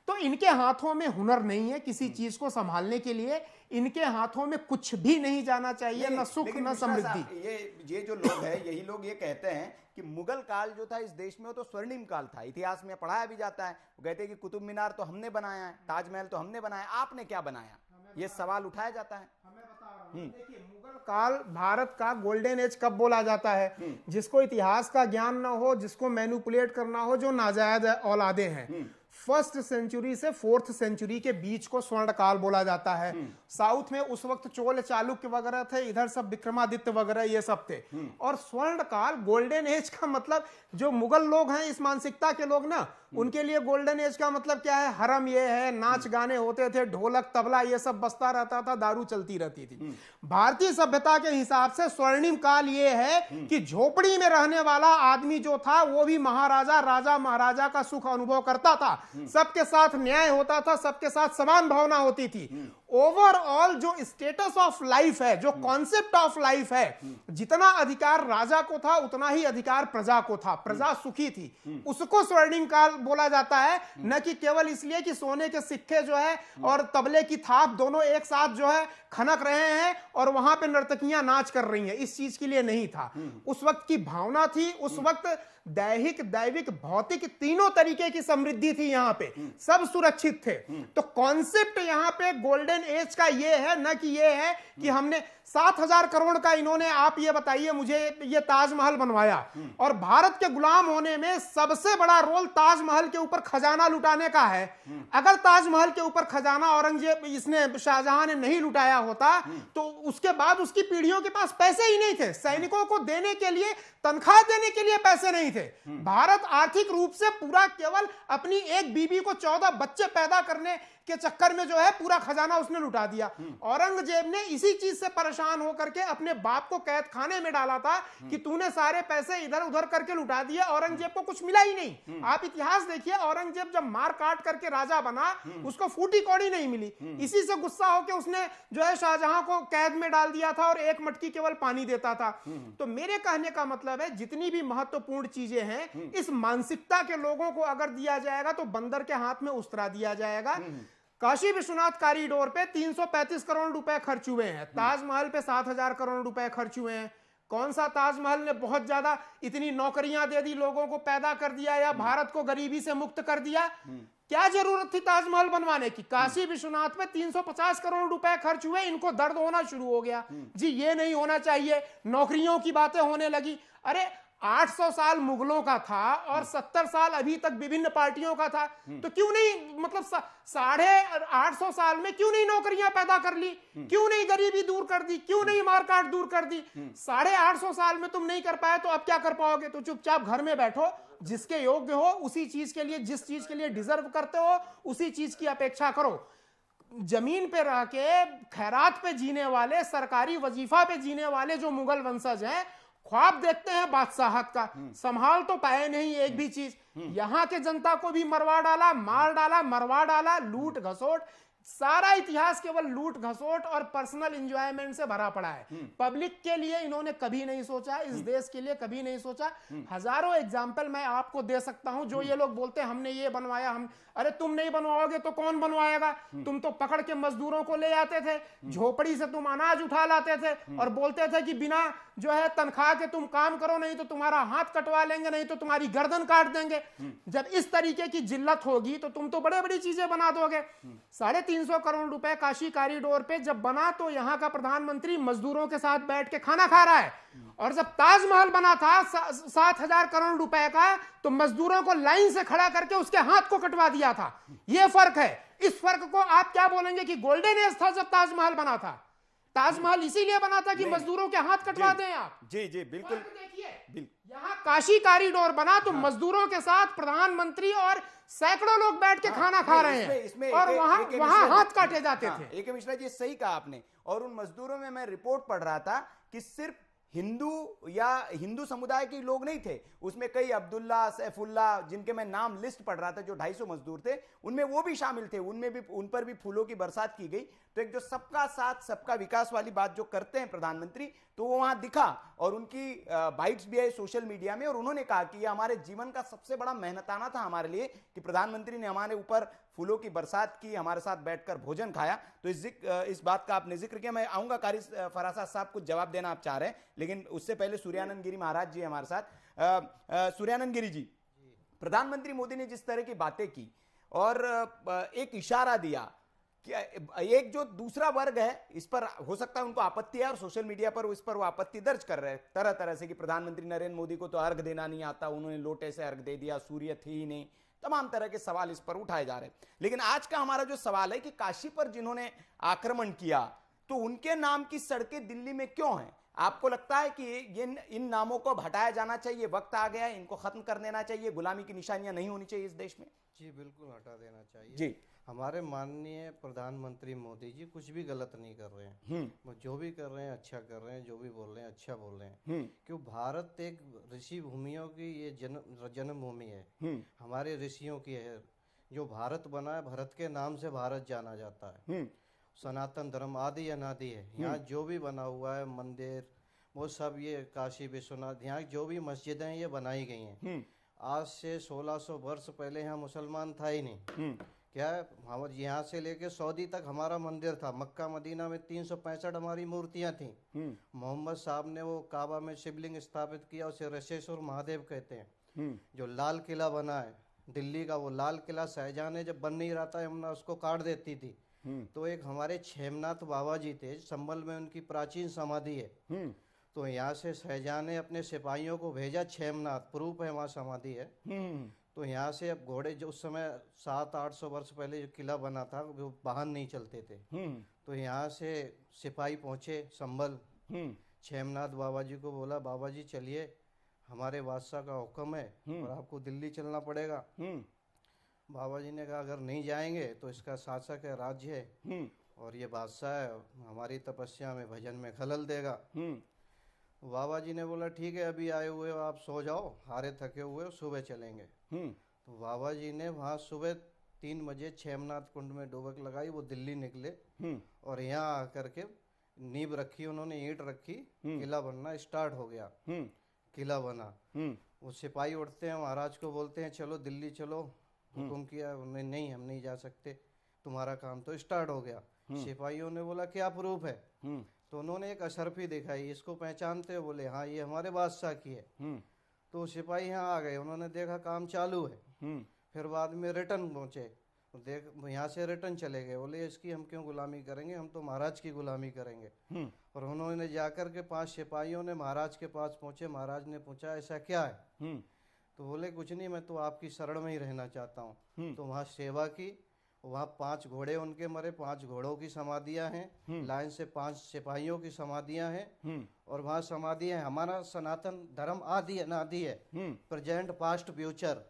तो इनके हाथों में हुनर नहीं है किसी चीज को संभालने के लिए। इनके हाथों में कुछ भी नहीं जाना चाहिए, न सुख न समृद्धि। ये जो लोग हैं, यही लोग ये कहते हैं कि मुगल काल जो था इस देश में, वो तो स्वर्णिम काल था। इतिहास में पढ़ाया भी जाता है। वो कहते हैं कि कुतुब मीनार तो हमने बनाया है, ताजमहल तो हमने बनाया, आपने क्या बनाया? ये सवाल उठाया जाता है। मैं बता रहा हूं, देखिए, मुगल काल भारत का गोल्डन एज कब बोला जाता है? जिसको इतिहास का ज्ञान ना हो, जिसको मैनिपुलेट करना हो, जो नाजायज औलादे हैं, 1st सेंचुरी से 4th सेंचुरी के बीच को स्वर्ण काल बोला जाता है। साउथ में उस वक्त चोल चालुक्य वगैरह थे, इधर सब विक्रमादित्य वगैरह ये सब थे। और स्वर्ण काल, गोल्डन एज का मतलब, जो मुगल लोग हैं, इस मानसिकता के लोग ना, उनके लिए गोल्डन एज का मतलब क्या है? हरम ये है, नाच गाने होते थे, ढोलक तबला ये सब बजता रहता था, दारू चलती रहती थी। भारतीय सभ्यता के हिसाब से स्वर्णिम काल ये है कि झोपड़ी में रहने वाला आदमी जो था, वो भी महाराजा, राजा महाराजा का सुख अनुभव करता था, सबके साथ न्याय होता था, सबके साथ समान भावना होती थी। ओवरऑल जो स्टेटस ऑफ लाइफ है, जो कॉन्सेप्ट ऑफ लाइफ है, जितना अधिकार राजा को था उतना ही अधिकार प्रजा को था, प्रजा सुखी थी, उसको स्वर्णिम काल बोला जाता है। न कि केवल इसलिए कि सोने के सिक्के जो है और तबले की थाप दोनों एक साथ जो है खनक रहे हैं और वहां पे नर्तकियां नाच कर रही हैं, इस चीज के लिए नहीं था। उस वक्त की भावना थी, उस वक्त दैहिक, दैविक, भौतिक तीनों तरीके की समृद्धि थी, यहां पे सब सुरक्षित थे। तो कॉन्सेप्ट यहां पे गोल्डन एज का ये है, न कि ये है कि हमने 7,000 करोड़ का, इन्होंने, आप ये बताइए मुझे, ये ताजमहल बनवाया, और भारत के गुलाम होने में सबसे बड़ा रोल ताजमहल के ऊपर खजाना लुटाने का है। अगर ताजमहल के ऊपर खजाना औरंगजेब, इसने, शाहजहां ने नहीं लुटाया होता, तो उसके बाद उसकी पीढ़ियों के पास पैसे ही नहीं थे, सैनिकों को देने के लिए, तनख्वाह देने के लिए पैसे नहीं थे। भारत आर्थिक रूप से पूरा केवल अपनी एक बीबी को 14 बच्चे पैदा करने के चक्कर में जो है पूरा खजाना उसने लुटा दिया। औरंगजेब ने इसी चीज से परेशान होकर के अपने बाप को कैद खाने में डाला था कि तूने सारे पैसे इधर उधर करके लुटा दिए, औरंगजेब को कुछ मिला ही नहीं। आप इतिहास देखिए, औरंगजेब जब मार काट करके राजा बना उसको फूटी कौड़ी नहीं मिली। इसी से गुस्सा होकर उसने जो है शाहजहां को कैद में डाल दिया था और एक मटकी केवल पानी देता था। तो मेरे कहने का मतलब है जितनी भी महत्वपूर्ण चीजें हैं इस मानसिकता के लोगों को अगर दिया जाएगा तो बंदर के हाथ में उस्तरा दिया जाएगा। काशी विश्वनाथ कॉरिडोर पे 335 करोड़ रुपए खर्च हुए हैं, ताजमहल पे 7,000 करोड़ रुपए खर्च हुए हैं। कौन सा ताजमहल ने बहुत ज्यादा इतनी नौकरियां दे दी, लोगों को पैदा कर दिया या भारत को गरीबी से मुक्त कर दिया? क्या जरूरत थी ताजमहल बनवाने की? काशी विश्वनाथ पे 350 करोड़ रुपए खर्च हुए, इनको दर्द होना शुरू हो गया जी, ये नहीं होना चाहिए। नौकरियों की बातें होने लगी। अरे 800 साल मुगलों का था और 70 साल अभी तक विभिन्न पार्टियों का था, तो क्यों नहीं, मतलब 850 साल में क्यों नहीं नौकरियां पैदा कर ली? क्यों नहीं गरीबी दूर कर दी? क्यों नहीं मारकाट दूर कर दी? 850 साल में तुम नहीं कर पाए तो अब क्या कर पाओगे? तो चुपचाप घर में बैठो, जिसके योग्य हो उसी चीज के लिए, जिस चीज के लिए डिजर्व करते हो उसी चीज की अपेक्षा करो। जमीन पे रह के खैरात पे जीने वाले, सरकारी वजीफा पे जीने वाले जो मुगल वंशज हैं, ख्वाब देखते हैं बादशाहत का, संभाल तो पाए नहीं एक भी चीज। यहां के जनता को भी मरवा डाला, मार डाला, मरवा डाला, लूट घसोट, सारा इतिहास केवल लूट घसोट और पर्सनल एंजॉयमेंट से भरा पड़ा है। पब्लिक के लिए इन्होंने कभी नहीं सोचा, इस देश के लिए कभी नहीं सोचा। हजारों एग्जाम्पल मैं आपको दे सकता हूं जो ये लोग बोलते हैं हमने ये बनवाया, हम, अरे तुम नहीं बनवाओगे तो कौन बनवाएगा? तुम तो पकड़ के मजदूरों को ले आते थे, झोपड़ी से तुम अनाज उठा लाते थे और बोलते थे कि बिना जो है तनख्वाह के तुम काम करो, नहीं तो तुम्हारा हाथ कटवा लेंगे, नहीं तो तुम्हारी गर्दन काट देंगे। जब इस तरीके की जिल्लत होगी तो तुम तो बड़े बड़ी चीजें बना दोगे। 350 करोड़ रुपए काशी कॉरिडोर पे जब बना तो यहां का प्रधानमंत्री मजदूरों के साथ बैठ के खाना खा रहा है, और जब ताजमहल बना था 7,000 करोड़ रुपए का तो मजदूरों को लाइन से खड़ा करके उसके हाथ को कटवा दिया था। यह फर्क है। इस फर्क को आप क्या बोलेंगे कि गोल्डन एज था जब ताजमहल बना था? ताजमहल इसीलिए बना था कि मजदूरों के हाथ कटवा दें आप। जी जी बिल्कुल। देखिए यहाँ काशी कॉरिडोर बना तो मजदूरों के साथ प्रधानमंत्री और सैकड़ों लोग बैठ के खाना खा रहे हैं और वहां हाथ काटे जाते थे। एक मिश्रा जी सही कहा आपने। और उन मजदूरों में मैं रिपोर्ट पढ़ रहा था कि सिर्फ हिंदू या हिंदू समुदाय के लोग नहीं थे, उसमें कई अब्दुल्ला, सैफुल्ला, जिनके मैं नाम लिस्ट पढ़ रहा था, जो 250 मजदूर थे, उनमें वो भी शामिल थे। उनमें भी, उन पर भी फूलों की बरसात की गई। तो एक जो सबका साथ सबका विकास वाली बात जो करते हैं प्रधानमंत्री, तो वो वहां दिखा और उनकी बाइट्स भी है सोशल मीडिया में। और उन्होंने कहा कि ये हमारे जीवन का सबसे बड़ा मेहनताना था हमारे लिए कि प्रधानमंत्री ने हमारे ऊपर फूलों की बरसात की, हमारे साथ बैठकर भोजन खाया। तो इस बात का आपने जिक्र किया। मैं आऊंगा कारी फरासा साहब कुछ जवाब देना आप चाह रहे हैं, लेकिन उससे पहले सूर्यानंद गिरी महाराज जी हमारे साथ। सूर्यानंद गिरी जी, प्रधानमंत्री मोदी ने जिस तरह की बातें की और एक इशारा दिया कि एक जो दूसरा वर्ग है, इस पर हो सकता है उनको आपत्ति है और सोशल मीडिया पर इस पर वो आपत्ति दर्ज कर रहे हैं तरह तरह से कि प्रधानमंत्री नरेंद्र मोदी को तो अर्घ देना नहीं आता, उन्होंने लोटे से अर्घ दे दिया, सूर्य थी ही नहीं, तमाम तरह के सवाल इस पर उठाए जा रहे हैं। लेकिन आज का हमारा जो सवाल है कि काशी पर जिन्होंने आक्रमण किया तो उनके नाम की सड़कें दिल्ली में क्यों हैं? आपको लगता है कि इन नामों को हटाया जाना चाहिए, वक्त आ गया है, इनको खत्म कर देना चाहिए, गुलामी की निशानियां नहीं होनी चाहिए इस देश में? जी बिल्कुल हटा देना चाहिए जी। हमारे माननीय प्रधानमंत्री मोदी जी कुछ भी गलत नहीं कर रहे हैं, वो जो भी कर रहे हैं अच्छा कर रहे हैं, जो भी बोल रहे हैं अच्छा बोल रहे हैं। क्यों, भारत एक ऋषि भूमियों की ये जन्मभूमि है, हमारे ऋषियों की है। जो भारत बना है, भारत के नाम से भारत जाना जाता है। सनातन धर्म आदि अनादि है। यहाँ जो भी बना हुआ है मंदिर, वो सब ये काशी विश्वनाथ, यहाँ जो भी मस्जिदें हैं ये बनाई गई हैं। आज से 1600 वर्ष पहले यहाँ मुसलमान था ही नहीं। क्या है, हमारे यहाँ से लेके सऊदी तक हमारा मंदिर था। मक्का मदीना में 365 हमारी मूर्तियाँ थी। मोहम्मद साहब ने वो काबा में शिवलिंग स्थापित किया, उसे ऋषेश्वर महादेव कहते हैं। जो लाल किला बना है दिल्ली का, वो लाल किला शाहजहां ने जब बन नहीं रहा था, यमुना उसको काट देती थी। तो एक हमारे क्षेमनाथ बाबा जी थे, संभल में उनकी प्राचीन समाधि है। तो यहाँ से शाहजहां ने अपने सिपाहियों को भेजा क्षेमनाथ, प्रूफ है वहाँ समाधि है। तो यहाँ से अब घोड़े, जो उस समय 700-800 वर्ष पहले जो किला बना था, वो वाहन नहीं चलते थे। तो यहाँ से सिपाही पहुँचे संभल, क्षेमनाथ बाबा जी को बोला, बाबा जी चलिए हमारे बादशाह का हुक्म है और आपको दिल्ली चलना पड़ेगा। बाबा जी ने कहा अगर नहीं जाएंगे तो इसका शासक है, राज्य है और ये बादशाह है, हमारी तपस्या में भजन में खलल देगा। बाबा जी ने बोला ठीक है, अभी आए हुए हो आप सो जाओ, हारे थके हुए हो, सुबह चलेंगे। तो बाबा जी ने वहाँ सुबह 3 बजे छेमनाथ कुंड में डुबक लगाई, वो दिल्ली निकले और यहाँ आकर के नींव रखी उन्होंने, ईंट रखी, किला बनना स्टार्ट हो गया। किला बना, वो सिपाही उठते हैं, महाराज को बोलते हैं चलो दिल्ली चलो, हुक्म किया उन्होंने, नहीं हम नहीं जा सकते, तुम्हारा काम तो स्टार्ट हो गया। सिपाहियों ने बोला क्या प्रूफ है? तो उन्होंने एक अशरफी दिखाई, इसको पहचानते हो? बोले हाँ ये हमारे बादशाह की है। तो सिपाही यहाँ आ गए, उन्होंने देखा काम चालू है। फिर बाद में रिटर्न पहुंचे, देख यहाँ से रिटर्न चले गए, बोले इसकी हम क्यों गुलामी करेंगे, हम तो महाराज की गुलामी करेंगे। और उन्होंने जाकर के 5 सिपाहियों ने महाराज के पास पहुंचे, महाराज ने पूछा ऐसा क्या है? तो बोले कुछ नहीं, मैं तो आपकी शरण में ही रहना चाहता हूँ। तो वहाँ सेवा की, वहाँ 5 घोड़े उनके मरे, 5 घोड़ों की समाधियाँ हैं, लाइन से 5 सिपाहियों की समाधियाँ हैं और वहाँ समाधियाँ हैं। हमारा सनातन धर्म आदि अनादि है, प्रेजेंट पास्ट फ्यूचर,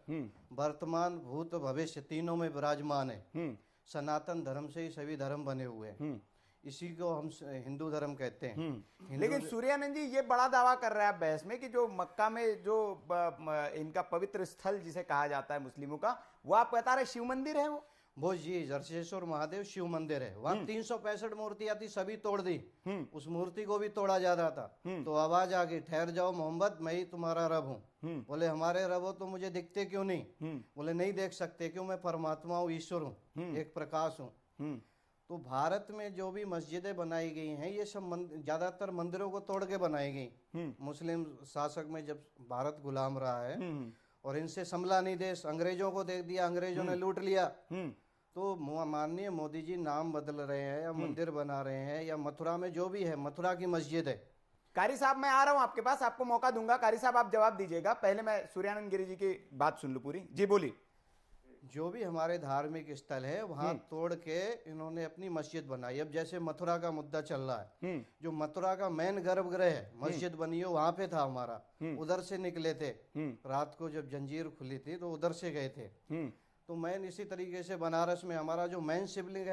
वर्तमान भूत भविष्य तीनों में विराजमान है। सनातन धर्म से ही सभी धर्म बने हुए हैं, इसी को हम हिंदू धर्म कहते हैं। लेकिन सूर्यानंद जी ये बड़ा दावा कर रहा है बहस में कि जो मक्का में जो इनका पवित्र स्थल जिसे कहा जाता है मुस्लिमों का, वो आप बता रहे शिव मंदिर है वो जी जरसेश्वर महादेव शिव मंदिर है। वहाँ 365 मूर्तियां थी, सभी तोड़ दी। उस मूर्ति को भी तोड़ा जा रहा था। तो आवाज आ गई ठहर जाओ मोहम्मद, मैं ही तुम्हारा रब हूँ। बोले हमारे रब हो तो मुझे दिखते क्यों नहीं? बोले नहीं देख सकते, क्यों? मैं परमात्मा हूँ, ईश्वर हूँ, एक प्रकाश हूँ। तो भारत में जो भी मस्जिदें बनाई गई हैं ये सब ज्यादातर मंदिरों को तोड़ के बनाई गई। मुस्लिम शासक में जब भारत गुलाम रहा है और इनसे संभला नहीं देश, अंग्रेजों को दे दिया, अंग्रेजों ने लूट लिया। तो माननीय मोदी जी नाम बदल रहे हैं या मंदिर बना रहे हैं या मथुरा में जो भी है, मथुरा की मस्जिद है। कारी साहब मैं आ रहा हूं आपके पास, आपको मौका दूंगा। कारी साहब आप जवाब दीजिएगा, पहले मैं सूर्यानंद गिरी जी की बात सुन लूं पूरी। जी बोलिए। जो भी हमारे धार्मिक स्थल है वहां तोड़ के इन्होंने अपनी मस्जिद बनाई। अब जैसे मथुरा का मुद्दा चल रहा है, जो मथुरा का मेन गर्भगृह है, मस्जिद बनी है, वहां पे था हमारा, उधर से निकले थे। रात को जब जंजीर खुली थी तो उधर से गए थे। तो मैन इसी तरीके से बनारस में हमारा जो मेन शिवलिंग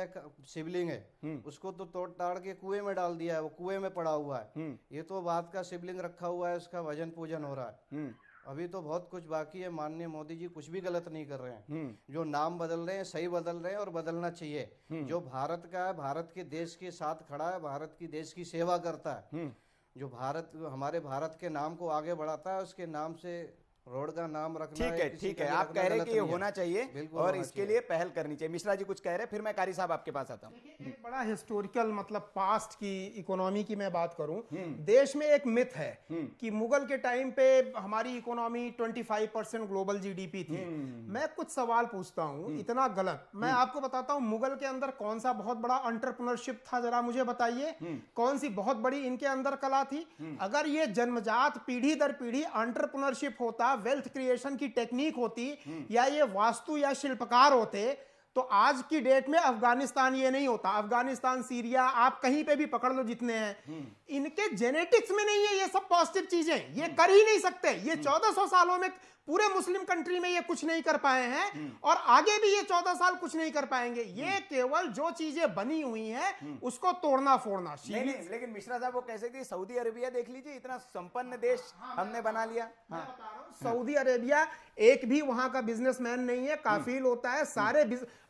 है उसको तो तोड़ ताड़ के कुएं में डाल दिया है, वो कुएं में पड़ा हुआ है। ये तो बात का शिवलिंग रखा हुआ है, उसका भजन पूजन हो रहा है। अभी तो बहुत कुछ बाकी है। माननीय मोदी जी कुछ भी गलत नहीं कर रहे हैं। जो नाम बदल रहे हैं सही बदल रहे हैं और बदलना चाहिए। जो भारत का है, भारत के देश के साथ खड़ा है, भारत की देश की सेवा करता है, जो भारत हमारे भारत के नाम को आगे बढ़ाता है, उसके नाम से रोड का नाम रखना ठीक है आप कह रहे हैं कि ये होना चाहिए और इसके लिए पहल करनी चाहिए। मिश्रा जी कुछ कह रहे हैं, फिर मैं कारी साहब आपके पास आता हूँ। एक बड़ा हिस्टोरिकल मतलब पास्ट की इकोनॉमी की मैं बात करूं, देश में एक मिथ है कि मुगल के टाइम पे हमारी इकोनॉमी 25% ग्लोबल जीडीपी थी। मैं कुछ सवाल पूछता हूं, इतना गलत। मैं आपको बताता हूं मुगल के अंदर कौन सा बहुत बड़ा एंटरप्रेन्योरशिप था, जरा मुझे बताइए। कौन सी बहुत बड़ी इनके अंदर कला थी? अगर ये जन्मजात पीढ़ी दर पीढ़ी एंटरप्रेन्योरशिप होता, वेल्थ क्रिएशन की टेक्निक होती, या ये वास्तु या शिल्पकार होते, तो आज की डेट में अफगानिस्तान ये नहीं होता। अफगानिस्तान, सीरिया, आप कहीं पे भी पकड़ लो जितने हैं, इनके जेनेटिक्स में नहीं है ये सब पॉजिटिव चीजें। ये कर ही नहीं सकते। ये 1400 सालों में पूरे मुस्लिम कंट्री में ये कुछ नहीं कर पाए हैं और आगे भी ये 14 साल कुछ नहीं कर पाएंगे। ये केवल जो चीजें बनी हुई हैं उसको तोड़ना फोड़ना। लेकिन मिश्रा साहब वो कैसे कि सऊदी अरेबिया देख लीजिए, इतना संपन्न देश हमने बना लिया। सऊदी अरेबिया एक भी वहां का बिजनेसमैन नहीं है, काफिल होता है। सारे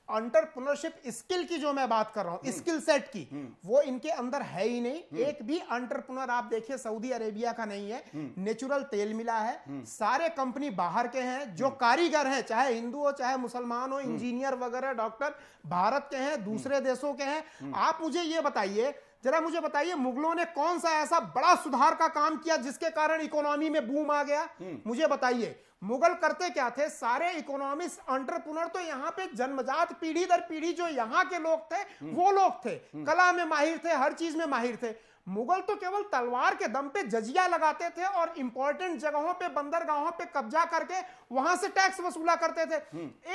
एंटरप्रेन्योरशिप स्किल की जो मैं बात कर रहा हूं, स्किल सेट की, वो इनके अंदर है ही नहीं। एक भी एंटरप्रेन्योर आप देखिए सऊदी अरेबिया का नहीं है। नेचुरल तेल मिला है, सारे कंपनी बाहर के हैं। जो कारीगर हैं, चाहे हिंदू हो चाहे मुसलमान हो, इंजीनियर वगैरह डॉक्टर भारत के हैं, दूसरे देशों के हैं। आप मुझे ये बताइए, जरा मुझे बताइए, मुगलों ने कौन सा ऐसा बड़ा सुधार का काम किया जिसके कारण इकोनॉमी में बूम आ गया? मुझे बताइए। मुगल करते क्या थे? सारे इकोनॉमिस्ट एंटरप्रेन्योर तो यहाँ पे जन्मजात पीढ़ी दर पीढ़ी जो यहाँ के लोग थे वो लोग थे, कला में माहिर थे, हर चीज में माहिर थे। मुगल तो केवल तलवार के दम पे जजिया लगाते थे और इंपॉर्टेंट जगहों पे, बंदरगाहों पे कब्जा करके वहां से टैक्स वसूला करते थे।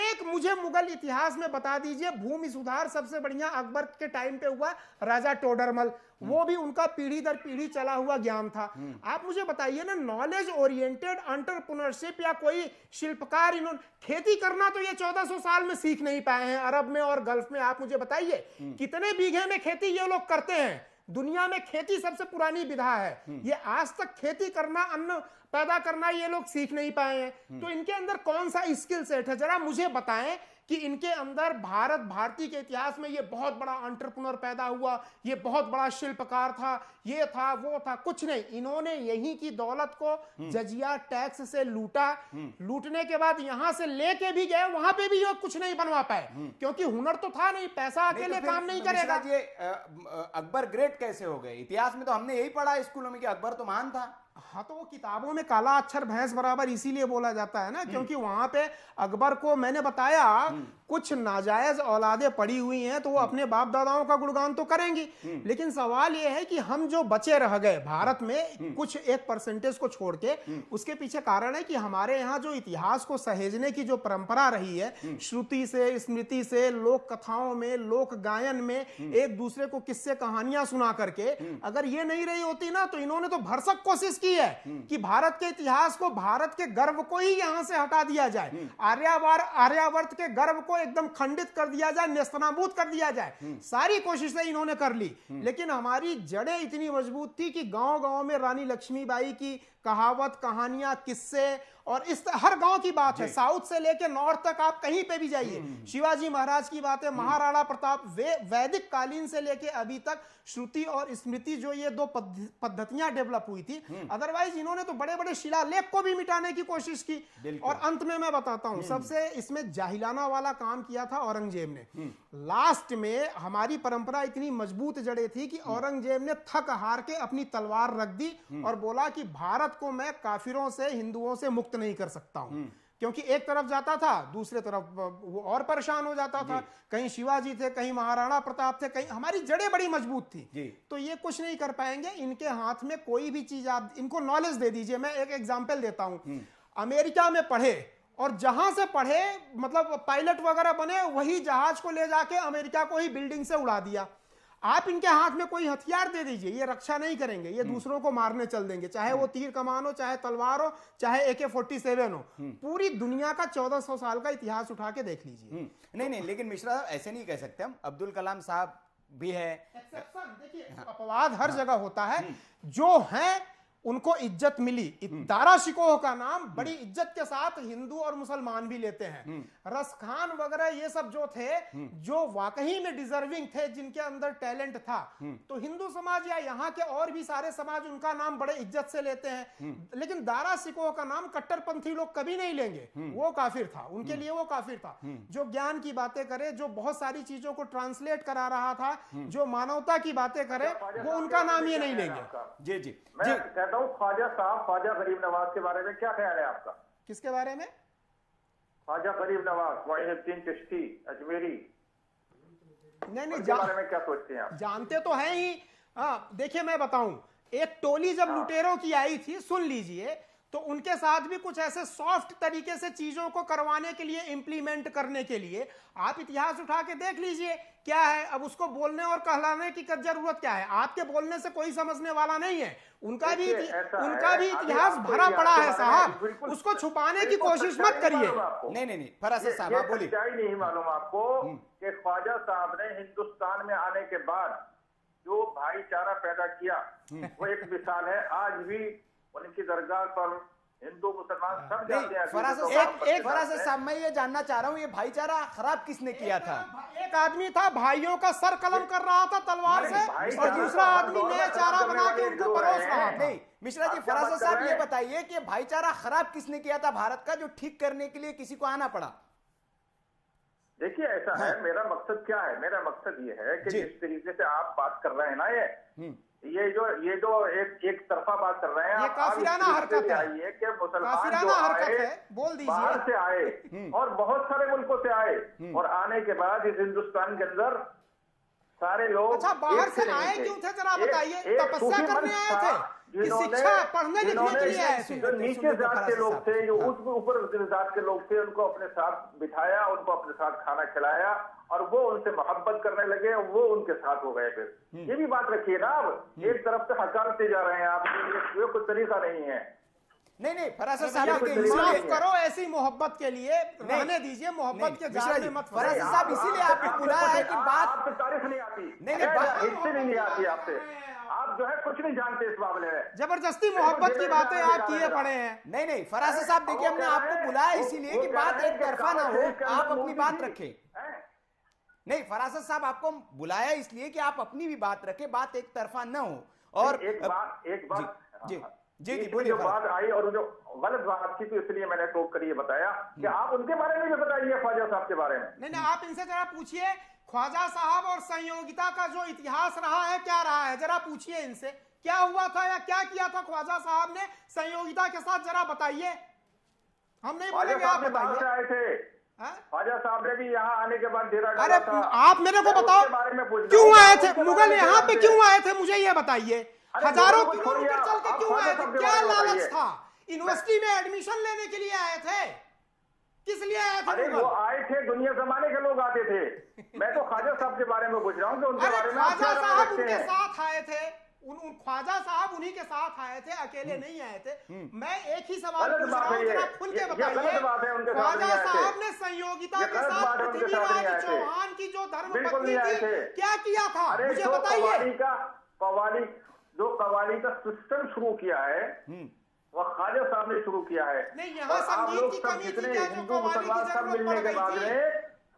एक मुझे मुगल इतिहास में बता दीजिए, भूमि सुधार सबसे बढ़िया अकबर के टाइम पे हुआ, राजा टोडरमल, वो भी उनका पीढ़ी दर पीढ़ी चला हुआ ज्ञान था। आप मुझे बताइए ना, नॉलेज ओरिएंटेड एंटरप्रेन्योरशिप या कोई शिल्पकार, इन्होंने खेती करना तो ये 1400 साल में सीख नहीं पाए हैं अरब में और गल्फ में। आप मुझे बताइए कितने बीघे में खेती ये लोग करते हैं? दुनिया में खेती सबसे पुरानी विधा है, ये आज तक खेती करना, अन्न पैदा करना ये लोग सीख नहीं पाए हैं। तो इनके अंदर कौन सा स्किल सेट है, जरा मुझे बताएं कि इनके अंदर भारतीय के इतिहास में ये बहुत बड़ा एंटरप्रेन्योर पैदा हुआ, ये बहुत बड़ा शिल्पकार था, ये था, वो था, कुछ नहीं। इन्होंने यहीं की दौलत को जजिया टैक्स से लूटा, लूटने के बाद यहां से लेके भी गए, वहां पे भी ये कुछ नहीं बनवा पाए, क्योंकि हुनर तो था नहीं, पैसा अकेले काम नहीं करेगा। ये अकबर ग्रेट कैसे हो गए? इतिहास में तो हमने यही पढ़ा स्कूलों में कि अकबर तो महान था। हाँ, तो वो किताबों में काला अक्षर भैंस बराबर इसीलिए बोला जाता है ना, क्योंकि वहां पे अकबर को, मैंने बताया, कुछ नाजायज औलादे पड़ी हुई हैं, तो वो अपने बाप दादाओं का गुणगान तो करेंगी, लेकिन सवाल ये है कि हम जो बचे रह गए भारत में, कुछ 1% को छोड़ के, उसके पीछे कारण है कि हमारे यहाँ जो इतिहास को सहेजने की जो परंपरा रही है, श्रुति से, स्मृति से, लोक कथाओं में, लोक गायन में, एक दूसरे को किस्से कहानियां सुना करके, अगर ये नहीं रही होती ना, तो इन्होंने तो भरसक कोशिश की है कि भारत के इतिहास को, भारत के गर्व को ही यहां से हटा दिया जाए, आर्यावर्त के गर्व को एकदम खंडित कर दिया जाए, नेस्तनाबूद कर दिया जाए। सारी कोशिशें इन्होंने कर ली, लेकिन हमारी जड़ें इतनी मजबूत थी कि गांव-गांव में रानी लक्ष्मीबाई की कहावत, कहानियां, किस्से, और इस हर गांव की बात है, साउथ से लेकर नॉर्थ तक आप कहीं पे भी जाइए, शिवाजी महाराज की बातें, महाराणा प्रताप, वैदिक कालीन से लेके अभी तक श्रुति और स्मृति, जो ये दो पद्धतियां डेवलप हुई थी। अदरवाइज इन्होंने तो बड़े बड़े शिलालेख को भी मिटाने की कोशिश की। और अंत में मैं बताता हूं, सबसे इसमें जाहिलाना वाला काम किया था औरंगजेब ने। लास्ट में हमारी परंपरा इतनी मजबूत जड़े थी कि औरंगजेब ने थक हार के अपनी तलवार रख दी और बोला कि भारत को मैं काफिरों से, हिंदुओं से मुक्त नहीं कर सकता हूं, क्योंकि एक तरफ जाता था, दूसरे तरफ वो और परेशान हो जाता था। कहीं शिवाजी थे, कहीं महाराणा प्रताप थे, कहीं, हमारी जड़ें बड़ी मजबूत थी, तो ये कुछ नहीं कर पाएंगे। इनके हाथ में कोई भी चीज, आप इनको नॉलेज दे दीजिए। मैं एक एग्जांपल देता हूं, अमेरिका में पढ़े और जहां से पढ़े, मतलब पायलट वगैरह बने, वही जहाज को ले जाके अमेरिका को ही बिल्डिंग से उड़ा दिया। आप इनके हाथ में कोई हथियार दे दीजिए, ये रक्षा नहीं करेंगे, ये दूसरों को मारने चल देंगे, चाहे वो तीर कमान हो, चाहे तलवार हो, चाहे AK-47 हो। पूरी दुनिया का 1400 साल का इतिहास उठा के देख लीजिए। नहीं, लेकिन मिश्रा साहब ऐसे नहीं कह सकते हम। अब्दुल कलाम साहब भी है, देखिए, अपवाद हर जगह होता है, जो है उनको इज्जत मिली। दारा शिकोह का नाम बड़ी इज्जत के साथ हिंदू और मुसलमान भी लेते हैं। रस खान वगैरह ये सब जो थे, जो वाकई में डिजर्विंग थे, जिनके अंदर टैलेंट था, तो हिंदू समाज या यहाँ के और भी सारे समाज उनका नाम बड़े इज्जत से लेते हैं। लेकिन दारा शिकोह का नाम कट्टरपंथी लोग कभी नहीं लेंगे, वो काफिर था, उनके लिए वो काफिर था। जो ज्ञान की बातें करे, जो बहुत सारी चीजों को ट्रांसलेट करा रहा था, जो मानवता की बातें करे, वो उनका नाम ये नहीं लेंगे। जी मैं कहता हूँ, ख्वाजा साहब, ख्वाजा गरीब नवाज के बारे में क्या ख्याल है आपका? किसके बारे में? ख्वाजा गरीब नवाज, मोइनुद्दीन चिश्ती अजमेरी, नहीं, बारे में क्या सोचते हैं आप? जानते तो हैं ही। देखिए, मैं बताऊं, एक टोली जब लुटेरों की आई थी, सुन लीजिए, तो उनके साथ भी कुछ ऐसे सॉफ्ट तरीके से चीजों को करवाने के लिए, इंप्लीमेंट करने के लिए, आप इतिहास उठा के देख लीजिए क्या है। अब उसको बोलने और कहलाने की जरूरत क्या है? आपके बोलने से कोई समझने वाला नहीं है। उनका भी इतिहास भरा पड़ा है साहब, उसको छुपाने की कोशिश मत करिए। नहीं, फरासत साहब आप बोलिए। सच्चाई नहीं मालूम आपको कि ख्वाजा साहब ने हिंदुस्तान में आने के बाद जो भाईचारा पैदा किया, वो एक मिसाल है। आज भी उनकी दरगाह पर हिंदू मुसलमान सब जाते हैं। फरासत साहब, मैं ये जानना चाह रहा हूँ, ये भाईचारा खराब किसने किया था? एक आदमी था, भाइयों का सर कलम कर रहा था तलवार से, और दूसरा आदमी नया चारा बना के उनको परोस रहा था। नहीं मिश्रा जी, फरासत साहब ये बताइए कि भाईचारा खराब किसने किया था भारत का, जो ठीक करने के लिए किसी को आना पड़ा? देखिए, ऐसा है, मेरा मकसद क्या है? मेरा मकसद ये है कि जिस तरीके से आप बात कर रहे हैं ना, ये जो एक तरफा बात कर रहे हैं, ये काफिराना हरकत है, कि मुसलमान जो आए, बोल दीजिए, बाहर से आए और बहुत सारे मुल्कों से आए, और आने के बाद इस हिंदुस्तान के अंदर सारे लोग अच्छा, बाहर एक से नहीं आए थे। क्यों थे जरा बताइए? एक तपस्या सूफी करने मंच आए था, थे कि जिन्होंने- शिक्षा पढ़ने लिखने के लिए आए थे? जो नीचे जात के लोग थे, जो उस ऊपर जात के लोग थे, उनको अपने साथ बिठाया, उनको अपने साथ खाना खिलाया और वो उनसे मोहब्बत करने लगे और वो उनके साथ हो गए। फिर ये भी बात रखिए ना, आप एक तरफ से हकारते जा रहे हैं आप, ये कोई तरीका नहीं है। नहीं फरासत भैया, साहब देखिए, इंसाफ इसीलिए- करो ऐसी मोहब्बत के लिए, रहने दीजिए मोहब्बत के जाल में मत फरासत फंसिए। साहब इसीलिए आपको बुलाया है कि बात आपको तारीफ नहीं आती, नहीं, बात- हिस्से नहीं आती आपसे, आप जो है कुछ नहीं जानते इस मामले में। जबरदस्ती मोहब्बत की बातें आप किए पड़े हैं। नहीं फरासत साहब देखिए, हमने आपको बुलाया इसीलिए कि बात एक तरफा ना हो, आप अपनी बात रखें। नहीं फरासत साहब, आपको बुलाया इसलिए कि आप अपनी भी बात रखें, बात एक तरफा न हो। और एक बात जी इसमें बोलिए। जो बात आई और जो गलत बात थी, तो इसलिए मैंने टोक कर ये बताया कि आप उनके बारे में भी बताइए, ख्वाजा साहब के बारे में। नहीं आप इनसे जरा पूछिए, ख्वाजा साहब और संयोगिता का जो इतिहास रहा है, क्या रहा है, जरा पूछिए इनसे, क्या हुआ था या क्या किया था ख्वाजा साहब ने संयोगिता के साथ, जरा बताइए। हम नहीं बोलेंगे, आप बताइए। आए थे ख्वाजा साहब ने भी यहाँ आने के बाद डेरा अरे आप मेरे को बताओ, क्यों आए थे मुगल, यहाँ पे क्यों आए थे, मुझे ये बताइए। हजारों किलोमीटर चल के क्यों आए थे, क्या लालच था? यूनिवर्सिटी में एडमिशन लेने के लिए आए थे, किस लिए आए थे? अरे वो आए थे, दुनिया जमाने के लोग आते थे। मैं तो ख्वाजा साहब के बारे में पूछ रहा हूँ कि उनके बारे में ख्वाजा साहब उनके साथ आए थे, ख्वाजा साहब उन्हीं के साथ आए थे, अकेले नहीं आए थे। मैं एक ही सवाल पूछ रहा हूँ, जरा खुल के बताइए। ख्वाजा साहब ने संयोगिता के साथ पृथ्वीराज चौहान की जो धर्मपत्नी थी, क्या किया था, मुझे बताइए। जो कवाली का सिस्टम शुरू किया है, वह ख्वाजा साहब ने शुरू किया है। नहीं, यहाँ संगीत की कमी थी क्या, जो कवाली की जरूरत पड़ गई थी?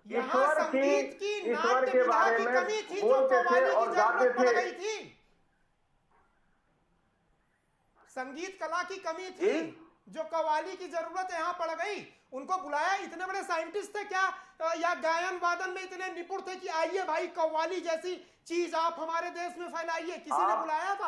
यहाँ संगीत की नाट्य विधा की कमी थी, जो कवाली की जरूरत पड़ गई थी। संगीत कला की कमी थी, जो कवाली की जरूरत यहाँ पड़ गई। उनको बुलाया, इतने बड़े साइंटिस्ट थे क्या, या गायन वादन में इतने निपुण थे कि आइए भाई कव्वाली जैसी चीज आप हमारे देश में फैलाइए, किसी ने बुलाया था?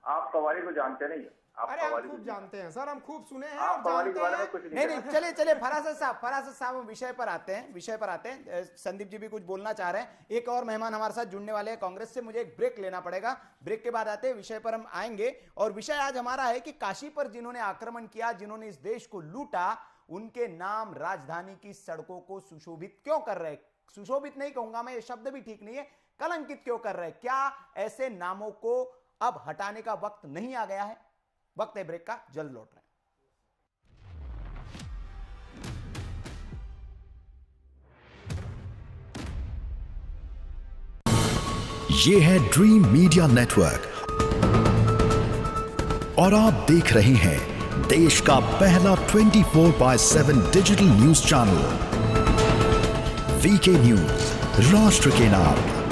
आप कव्वाली को जानते नहीं। अरे हम खूब जानते हैं सर, हम खूब सुने हैं और जानते हैं। नहीं चले फरासत साहब विषय पर आते हैं। संदीप जी भी कुछ बोलना चाह रहे हैं, एक और मेहमान हमारे साथ जुड़ने वाले हैं कांग्रेस से, मुझे एक ब्रेक लेना पड़ेगा, ब्रेक के बाद आते हैं विषय पर हम आएंगे। और विषय आज हमारा है कि काशी पर जिन्होंने आक्रमण किया, जिन्होंने इस देश को लूटा, उनके नाम राजधानी की सड़कों को सुशोभित क्यों कर रहे? सुशोभित नहीं कहूंगा मैं, ये शब्द भी ठीक नहीं है, कलंकित क्यों कर रहे? क्या ऐसे नामों को अब हटाने का वक्त नहीं आ गया है? वक्त है ब्रेक का, जल्द लौट रहे हैं। ये है ड्रीम मीडिया नेटवर्क और आप देख रहे हैं देश का पहला 24/7 digital news channel VK news, राष्ट्र के नाम।